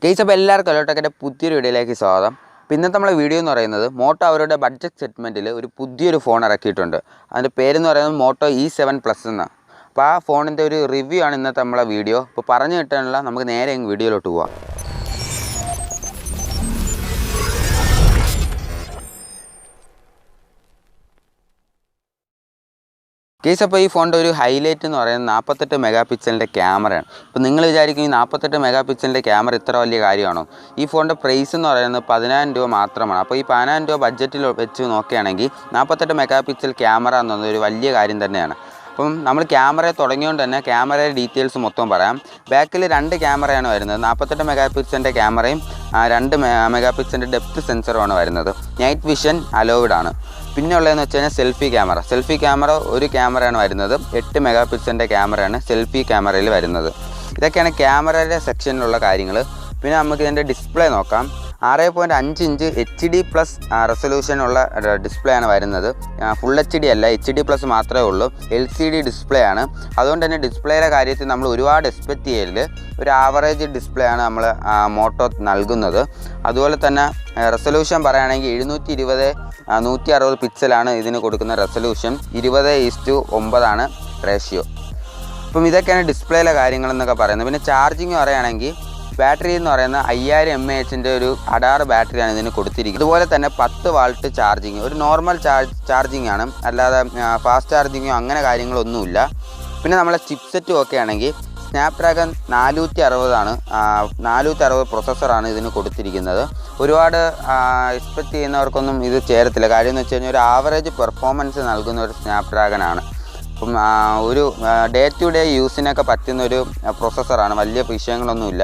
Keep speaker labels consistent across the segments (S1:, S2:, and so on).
S1: Case അപ്പോൾ എല്ലാവർക്കും അലോട്ടൊക്കെ പുതിയൊരു വീഡിയോയിലേക്ക് സ്വാഗതം. അപ്പോൾ ഇന്നത്തെ നമ്മളെ വീഡിയോ എന്ന് പറയുന്നത് മോട്ടോ അവരുടെ ബഡ്ജറ്റ് സെഗ്മെൻറ്റിൽ ഒരു പുതിയൊരു ഫോൺ ഇറക്കിയിട്ടുണ്ട്. അതിൻ്റെ പേരെന്ന് പറയുന്നത് മോട്ടോ E7+ എന്നാണ്. അപ്പോൾ ആ ഫോണിൻ്റെ ഒരു റിവ്യൂ ആണ് ഇന്നത്തെ നമ്മളെ വീഡിയോ. അപ്പോൾ പറഞ്ഞു കിട്ടാനുള്ള നമുക്ക് നേരെ വീഡിയോയിലോട്ട് പോവാം. കേസ് അപ്പോൾ ഈ ഫോണിൻ്റെ ഒരു ഹൈലൈറ്റ് എന്ന് പറയുന്നത് 48 മെഗാ പിക്സലിൻ്റെ ക്യാമറയാണ്. അപ്പോൾ നിങ്ങൾ വിചാരിക്കും ഈ 48 മെഗാ പിക്സലിൻ്റെ ക്യാമറ ഇത്ര വലിയ കാര്യമാണോ? ഈ ഫോണിൻ്റെ പ്രൈസ് എന്ന് പറയുന്നത് 10,000 രൂപ മാത്രമാണ്. അപ്പോൾ ഈ 10,000 രൂപ ബഡ്ജറ്റിൽ വെച്ച് നോക്കുകയാണെങ്കിൽ 48 മെഗാ പിക്സൽ ക്യാമറ എന്നുള്ളത് ഒരു വലിയ കാര്യം തന്നെയാണ്. അപ്പം നമ്മൾ ക്യാമറയെ തുടങ്ങിയോണ്ട് തന്നെ ക്യാമറയുടെ ഡീറ്റെയിൽസ് മൊത്തം പറയാം. ബാക്കിൽ 2 ക്യാമറയാണ് വരുന്നത്. 48 മെഗാ പിക്സലിൻ്റെ ക്യാമറയും 2 മെഗാ പിക്സലിൻ്റെ ഡെപ്ത് സെൻസറുമാണ് വരുന്നത്. നൈറ്റ് വിഷൻ അലോവ്ഡ് ആണ്. പിന്നെ ഉള്ളതെന്ന് വെച്ച് കഴിഞ്ഞാൽ സെൽഫി ക്യാമറ ഒരു ക്യാമറയാണ് വരുന്നത്. 8 മെഗാ പിക്സലിൻ്റെ ക്യാമറയാണ് സെൽഫി ക്യാമറയിൽ വരുന്നത്. ഇതൊക്കെയാണ് ക്യാമറയുടെ സെക്ഷനിലുള്ള കാര്യങ്ങൾ. പിന്നെ നമുക്ക് ഇതിൻ്റെ ഡിസ്പ്ലേ നോക്കാം. 6.5 ഇഞ്ച് HD+ റെസൊല്യൂഷനുള്ള ഡിസ്പ്ലേ ആണ് വരുന്നത്. ഫുൾ HD അല്ല, HD+ മാത്രമേ ഉള്ളൂ. LCD ഡിസ്പ്ലേ ആണ്. അതുകൊണ്ട് തന്നെ ഡിസ്പ്ലേയുടെ കാര്യത്തിൽ നമ്മൾ ഒരുപാട് എക്സ്പെക്റ്റ് ചെയ്യരുത്. ഒരു ആവറേജ് ഡിസ്പ്ലേ ആണ് നമ്മൾ മോട്ടോ നൽകുന്നത്. അതുപോലെ തന്നെ റെസൊല്യൂഷൻ പറയുകയാണെങ്കിൽ 720x160 പിക്സലാണ് ഇതിന് കൊടുക്കുന്ന റെസൊല്യൂഷൻ. 20:9 റേഷ്യോ. അപ്പം ഇതൊക്കെയാണ് ഡിസ്പ്ലേയിലെ കാര്യങ്ങളെന്നൊക്കെ പറയുന്നത്. പിന്നെ ചാർജിങ് പറയുകയാണെങ്കിൽ ബാറ്ററി എന്ന് പറയുന്ന 5000 mAh ഒരു അഡാർ ബാറ്ററിയാണ് ഇതിന് കൊടുത്തിരിക്കുന്നത്. അതുപോലെ തന്നെ 10 വാൾട്ട് ചാർജിങ്, ഒരു നോർമൽ ചാർജിങ് ആണ്, അല്ലാതെ ഫാസ്റ്റ് ചാർജിങ്ങോ അങ്ങനെ കാര്യങ്ങളൊന്നുമില്ല. പിന്നെ നമ്മളെ ചിപ്സെറ്റും ഒക്കെ ആണെങ്കിൽ സ്നാപ്ഡ്രാഗൺ 460 ആണ്. 460 പ്രൊസസ്സറാണ് ഇതിന് കൊടുത്തിരിക്കുന്നത്. ഒരുപാട് എക്സ്പെക്റ്റ് ചെയ്യുന്നവർക്കൊന്നും ഇത് ചേരത്തില്ല. കാര്യം എന്ന് വെച്ച് കഴിഞ്ഞാൽ ഒരു ആവറേജ് പെർഫോമൻസ് നൽകുന്ന ഒരു സ്നാപ്ഡ്രാഗൺ ആണ്. അപ്പം ഒരു ഡേ ടു ഡേ യൂസിനൊക്കെ പറ്റുന്ന ഒരു പ്രൊസസ്സറാണ്. വലിയ വിഷയങ്ങളൊന്നുമില്ല.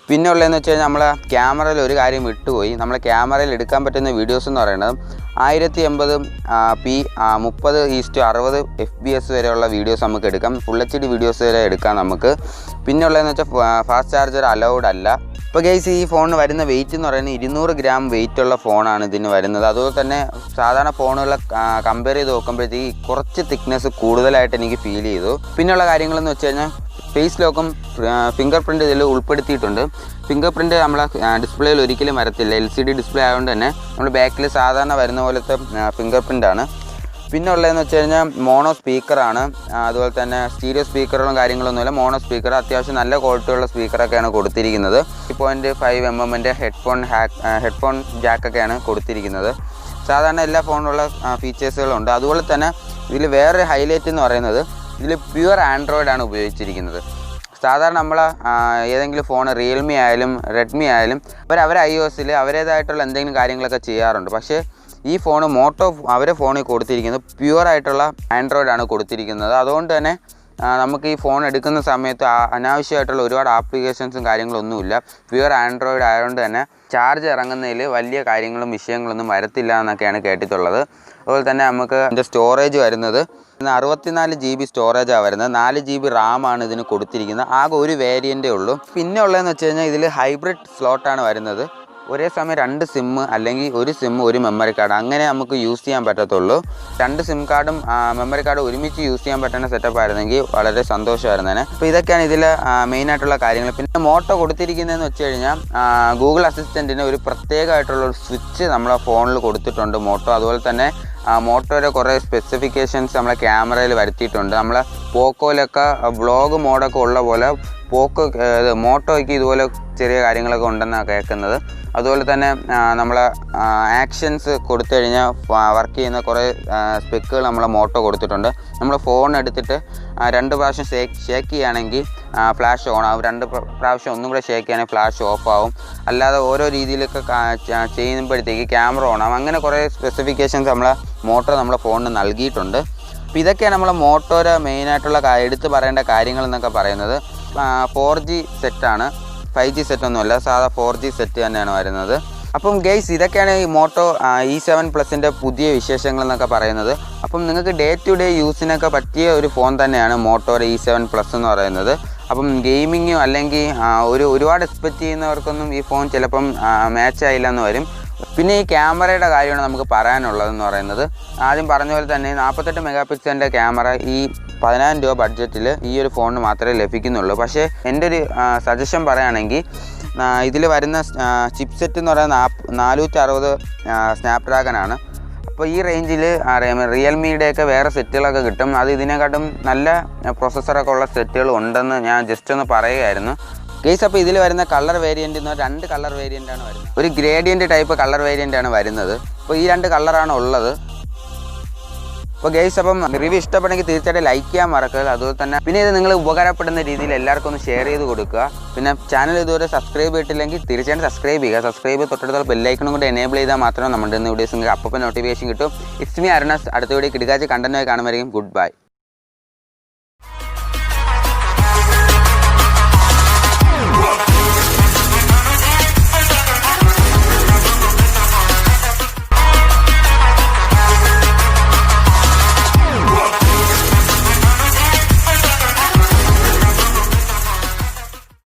S1: പിന്നെ ഉള്ളതെന്ന് വെച്ച് കഴിഞ്ഞാൽ നമ്മളെ ക്യാമറയിൽ ഒരു കാര്യം വിട്ടുപോയി. നമ്മളെ ക്യാമറയിൽ എടുക്കാൻ പറ്റുന്ന വീഡിയോസ് എന്ന് പറയുന്നത് 1080p 30:60 FPS വരെയുള്ള വീഡിയോസ് നമുക്ക് എടുക്കാം. ഫുൾ HD വീഡിയോസ് വരെ എടുക്കാം നമുക്ക്. പിന്നെ ഉള്ളതെന്ന് വെച്ചാൽ ഫാസ്റ്റ് ചാർജർ അലൗഡ് അല്ല. ഇപ്പോൾ ഗൈസ് ഈ ഫോണിന് വരുന്ന വെയിറ്റ് എന്ന് പറയുന്നത് 200 ഗ്രാം വെയിറ്റുള്ള ഫോണാണ് ഇതിന് വരുന്നത്. അതുപോലെ തന്നെ സാധാരണ ഫോണുകളെ കമ്പയർ ചെയ്ത് നോക്കുമ്പോഴത്തേക്ക് കുറച്ച് തിക്നെസ് കൂടുതലായിട്ട് എനിക്ക് ഫീൽ ചെയ്തു. പിന്നെയുള്ള കാര്യങ്ങളെന്ന് വെച്ച് കഴിഞ്ഞാൽ ഫേസ് ലോക്കും ഫിംഗർ പ്രിൻ്റ് ഇതിൽ ഉൾപ്പെടുത്തിയിട്ടുണ്ട്. ഫിംഗർ പ്രിൻ്റ് നമ്മളെ ഡിസ്പ്ലേയിൽ ഒരിക്കലും വരത്തില്ല. LCD ഡിസ്പ്ലേ ആയതുകൊണ്ട് തന്നെ നമ്മൾ ബാക്കിൽ സാധാരണ വരുന്ന പോലത്തെ ഫിംഗർ പ്രിൻ്റാണ്. പിന്നെ ഉള്ളതെന്ന് വെച്ച് കഴിഞ്ഞാൽ മോണോ സ്പീക്കറാണ്. അതുപോലെ തന്നെ സ്റ്റീരിയോ സ്പീക്കറുകളും കാര്യങ്ങളൊന്നുമില്ല. മോണോ സ്പീക്കർ അത്യാവശ്യം നല്ല ക്വാളിറ്റിയുള്ള സ്പീക്കറൊക്കെയാണ് കൊടുത്തിരിക്കുന്നത്. 3.5 mm ഹെഡ്ഫോൺ ജാക്കൊക്കെയാണ് കൊടുത്തിരിക്കുന്നത്. സാധാരണ എല്ലാ ഫോണിലുള്ള ഫീച്ചേഴ്സുകളുണ്ട്. അതുപോലെ തന്നെ ഇതിൽ വേറൊരു ഹൈലൈറ്റ് എന്ന് പറയുന്നത് ഇതിൽ പ്യുവർ ആൻഡ്രോയിഡ് ആണ് ഉപയോഗിച്ചിരിക്കുന്നത്. സാധാരണ നമ്മൾ ഏതെങ്കിലും ഫോൺ റിയൽമി ആയാലും റെഡ്മി ആയാലും അവർ iOSൽ അവരേതായിട്ടുള്ള എന്തെങ്കിലും കാര്യങ്ങളൊക്കെ ചെയ്യാറുണ്ട്. പക്ഷേ ഈ ഫോൺ മോട്ടോ അവരെ ഫോണിൽ കൊടുത്തിരിക്കുന്നത് പ്യുവറായിട്ടുള്ള ആൻഡ്രോയിഡ് ആണ് കൊടുത്തിരിക്കുന്നത്. അതുകൊണ്ട് തന്നെ നമുക്ക് ഈ ഫോൺ എടുക്കുന്ന സമയത്ത് അനാവശ്യമായിട്ടുള്ള ഒരുപാട് ആപ്ലിക്കേഷൻസും കാര്യങ്ങളൊന്നുമില്ല. പ്യുവർ ആൻഡ്രോയിഡ് ആയതുകൊണ്ട് തന്നെ ചാർജ് ഇറങ്ങുന്നതിൽ വലിയ കാര്യങ്ങളും വിഷയങ്ങളൊന്നും വരത്തില്ല എന്നൊക്കെയാണ് കേട്ടിട്ടുള്ളത്. അതുപോലെ തന്നെ നമുക്ക് ഇതിൻ്റെ സ്റ്റോറേജ് വരുന്നത് 64 GB സ്റ്റോറേജാണ് വരുന്നത്. 4 GB റാമാണ് ഇതിന് കൊടുത്തിരിക്കുന്നത്. ആകെ ഒരു വേരിയൻ്റേ ഉള്ളൂ. പിന്നെ ഉള്ളതെന്ന് വെച്ച് കഴിഞ്ഞാൽ ഇതിൽ ഹൈബ്രിഡ് സ്ലോട്ടാണ് വരുന്നത്. ഒരേ സമയം 2 സിം അല്ലെങ്കിൽ ഒരു സിം ഒരു മെമ്മറി കാർഡ് അങ്ങനെ നമുക്ക് യൂസ് ചെയ്യാൻ പറ്റത്തുള്ളൂ. 2 സിം കാർഡും മെമ്മറി കാർഡും ഒരുമിച്ച് യൂസ് ചെയ്യാൻ പറ്റുന്ന സെറ്റപ്പ് ആയിരുന്നെങ്കിൽ വളരെ സന്തോഷമായിരുന്നേനെ. അപ്പോൾ ഇതൊക്കെയാണ് ഇതിൽ മെയിനായിട്ടുള്ള കാര്യങ്ങൾ. പിന്നെ മോട്ടോ കൊടുത്തിരിക്കുന്നതെന്ന് വെച്ച് കഴിഞ്ഞാൽ ഗൂഗിൾ അസിസ്റ്റൻറ്റിന് ഒരു പ്രത്യേകമായിട്ടുള്ള ഒരു സ്വിച്ച് നമ്മളെ ഫോണിൽ കൊടുത്തിട്ടുണ്ട് മോട്ടോ. അതുപോലെ തന്നെ മോട്ടോയുടെ കുറേ സ്പെസിഫിക്കേഷൻസ് നമ്മളെ ക്യാമറയിൽ വരുത്തിയിട്ടുണ്ട്. നമ്മളെ പോക്കോയിലൊക്കെ വ്ളോഗ് മോഡൊക്കെ ഉള്ള പോലെ മോട്ടോയ്ക്ക് ഇതുപോലെ ചെറിയ കാര്യങ്ങളൊക്കെ ഉണ്ടെന്നാണ് കേൾക്കുന്നത്. അതുപോലെ തന്നെ നമ്മളെ ആക്ഷൻസ് കൊടുത്തു കഴിഞ്ഞാൽ വർക്ക് ചെയ്യുന്ന കുറേ സ്പെക്കുകൾ നമ്മളെ മോട്ടോ കൊടുത്തിട്ടുണ്ട്. നമ്മൾ ഫോൺ എടുത്തിട്ട് 2 പ്രാവശ്യം ഷേക്ക് ചെയ്യുകയാണെങ്കിൽ ഫ്ലാഷ് ഓൺ ആവും. 2 പ്രാവശ്യം ഒന്നും കൂടെ ഷേക്ക് ചെയ്യുകയാണെങ്കിൽ ഫ്ലാഷ് ഓഫ് ആവും. അല്ലാതെ ഓരോ രീതിയിലൊക്കെ ചെയ്യുമ്പോഴത്തേക്ക് ക്യാമറ ഓൺ ആവും. അങ്ങനെ കുറേ സ്പെസിഫിക്കേഷൻസ് നമ്മളെ മോട്ടോ നമ്മളെ ഫോണിന് നൽകിയിട്ടുണ്ട്. അപ്പോൾ ഇതൊക്കെയാണ് നമ്മളെ മോട്ടോയുടെ മെയിനായിട്ടുള്ള എടുത്ത് പറയേണ്ട കാര്യങ്ങൾ എന്നൊക്കെ പറയുന്നത്. 4G സെറ്റാണ്, 5G സെറ്റൊന്നുമല്ല, സാധാ 4G സെറ്റ് തന്നെയാണ് വരുന്നത്. അപ്പം ഗൈസ് ഇതൊക്കെയാണ് ഈ മോട്ടോ E7+ൻ്റെ പുതിയ വിശേഷങ്ങൾ എന്നൊക്കെ പറയുന്നത്. അപ്പം നിങ്ങൾക്ക് ഡേ ടു ഡേ യൂസിനൊക്കെ പറ്റിയ ഒരു ഫോൺ തന്നെയാണ് മോട്ടോയുടെ E7+ എന്ന് പറയുന്നത്. അപ്പം ഗെയിമിങ്ങോ അല്ലെങ്കിൽ ഒരുപാട് എക്സ്പെക്റ്റ് ചെയ്യുന്നവർക്കൊന്നും ഈ ഫോൺ ചിലപ്പം മാച്ച് ആയില്ല എന്ന് വരും. പിന്നെ ഈ ക്യാമറയുടെ കാര്യമാണ് നമുക്ക് പറയാനുള്ളതെന്ന് പറയുന്നത്. ആദ്യം പറഞ്ഞ പോലെ തന്നെ 48 മെഗാ പിക്സലിൻ്റെ ക്യാമറ ഈ 10,000 രൂപ ബഡ്ജറ്റിൽ ഈ ഒരു ഫോണിന് മാത്രമേ ലഭിക്കുന്നുള്ളൂ. പക്ഷേ എൻ്റെ ഒരു സജഷൻ പറയുകയാണെങ്കിൽ ഇതിൽ വരുന്ന ചിപ്സെറ്റ് എന്ന് പറയുന്നത് 460 സ്നാപ്ഡ്രാഗൺ ആണ്. അപ്പോൾ ഈ റേഞ്ചിൽ റിയൽമിയുടെയൊക്കെ വേറെ സെറ്റുകളൊക്കെ കിട്ടും. അത് ഇതിനെക്കാട്ടും നല്ല പ്രോസസ്സറൊക്കെ ഉള്ള സെറ്റുകൾ ഉണ്ടെന്ന് ഞാൻ ജസ്റ്റ് ഒന്ന് പറയുകയായിരുന്നു ഗൈസ്. അപ്പോൾ ഇതിൽ വരുന്ന കളർ വേരിയൻ്റ് എന്ന് 2 കളർ വേരിയൻ്റാണ് വരുന്നത്. ഒരു ഗ്രേഡിയൻ്റ് ടൈപ്പ് കളർ വേരിയൻ്റാണ് വരുന്നത്. അപ്പോൾ ഈ 2 കളറാണ് ഉള്ളത്. അപ്പോൾ ഗൈസ്, അപ്പം റിവ്യൂ ഇഷ്ടപ്പെടുമെങ്കിൽ തീർച്ചയായിട്ടും ലൈക്ക് ചെയ്യാൻ മറക്കരുത്. അതുപോലെ തന്നെ പിന്നെ ഇത് നിങ്ങൾ ഉപകാരപ്പെടുന്ന രീതിയിൽ എല്ലാവർക്കും ഒന്ന് ഷെയർ ചെയ്ത് കൊടുക്കുക. പിന്നെ ചാനൽ ഇതുവരെ സബ്സ്ക്രൈബ് ചെയ്തിട്ടില്ലെങ്കിൽ തീർച്ചയായിട്ടും സബ്സ്ക്രൈബ് ചെയ്യുക. സബ്സ്ക്രൈബ് തൊട്ടടുത്തുള്ള ബെല്ലൈക്കണും കൂടെ എനേബിൾ ചെയ്താൽ മാത്രമേ നമ്മുടെ വീഡിയോസ് നിങ്ങൾക്ക് അപ്പോൾ നോട്ടിഫിക്കേഷൻ കിട്ടും. It's me Arun. അടുത്ത വീഡിയോ കിടക്കാച്ച് കണ്ടന്റുമായി കാണുമായിരിക്കും. Good bye.